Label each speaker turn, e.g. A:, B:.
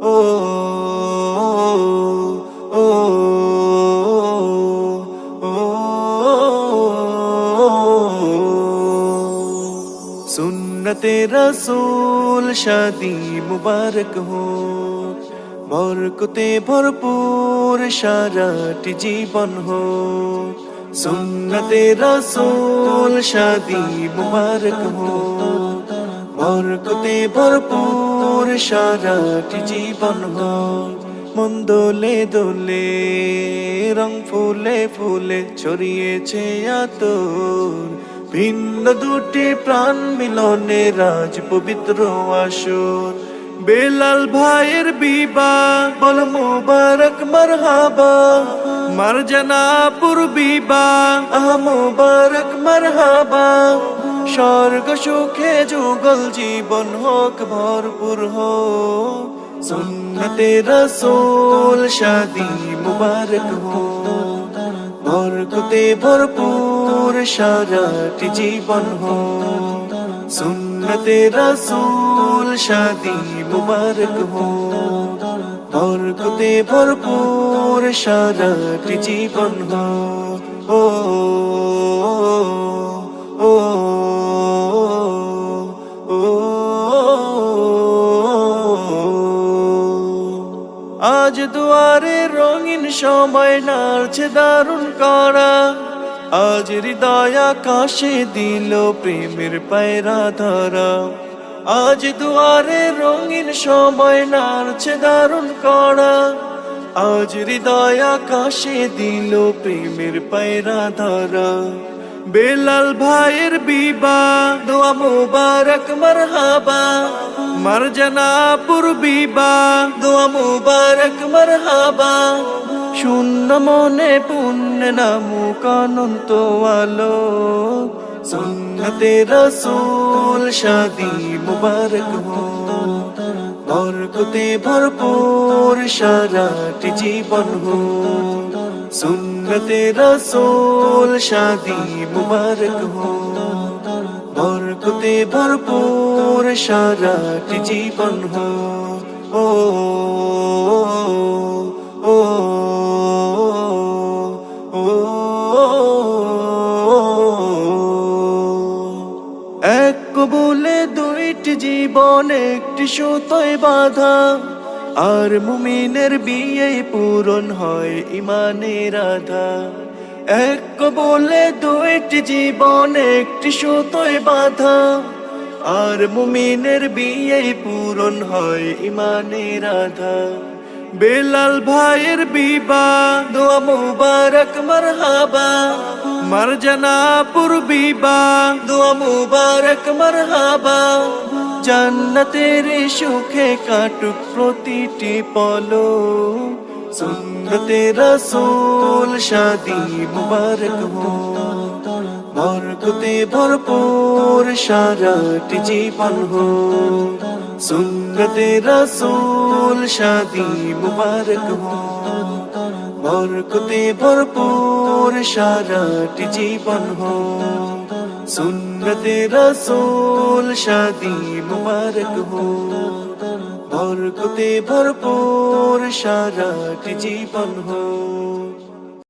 A: ও ও सुन्नते रसूल शादी मुबारक हो बरकते भरपूर साराटी जीवन हो सुन्नते रसूल शादी मुबारक हो बरकते भरपूर साराटी जीवन हो मन दोले दोले रंग फुले फुले ছড়িয়েছে আতর ভিন্ন দুটি প্রাণ মিলনে রাজ পবিত্র আসর বেলাল ভাইয়ের বিবাহ বল মুবারক মারহাবা মারজানাপুর বিবাহ মুবারক মারহাবা স্বর্গ সুখে যুগল জীবন হোক ভরপুর হোক সুন্নতে রাসূল শাদি মুবারক हो बरकते भरपूर साराटी जीवन हो सुन्नते रसूल शादी मुबारक हो बरकते भरपूर साराटी जीवन हो ओ ओ আজ দুয়ারে রঙিন সময় নাড়ছে দারুণ করা আজ হৃদয় আকাশে দিল প্রেমের পায়রা ধরা আজ দুয়ারে রঙিন সময় নাড়ছে দারুণ করা আজ হৃদয় আকাশে দিল প্রেমের পায়রা ধরা বেলাল ভাইয়ের বিবাহ দোয়া মুবারক মারহাবা মারজানাপুর বিবাহ দোয়া মুবারক মারহাবা শূন্য মনে পুণ্য নামুক অনন্ত আলো সুন্নতে রাসূল শাদি মুবারক हो বরকতে ভরপুর সারাটি জীবন हो सुन्नते रसूल शादी मुबारक हो बरकते भरपूर साराटी जीवन हो ओ ओ ओ এক কবুলে দুইটি জীবন একটি সুতোয় বাঁধা আর মুমিনের বিয়ে পূরণ হয় ইমানের আধা এক কবুলে দুইটি জীবন একটি সুতোয় বাঁধা আর মুমিনের বিয়ে পূরণ হয় ইমানের আধা বেলাল ভাইয়ের বিবাহ দোয়া মুবারক মারহাবা মারজানাপুর বিবাহ দোয়া মুবারক মারহাবা জান্নাতের সুখে কাটুক প্রতিটি পলক সুন্নতে রাসূল শাদি মুবারক हो বরকতে ভরপুর সারাটি জীবন हो সুন্নতে রাসূল শাদি মুবারক हो বরকতে ভরপুর সারাটি জীবন हो सुन्नते रसूल शादी मुबारक हो बरकते भरपूर साराटी जीवन हो।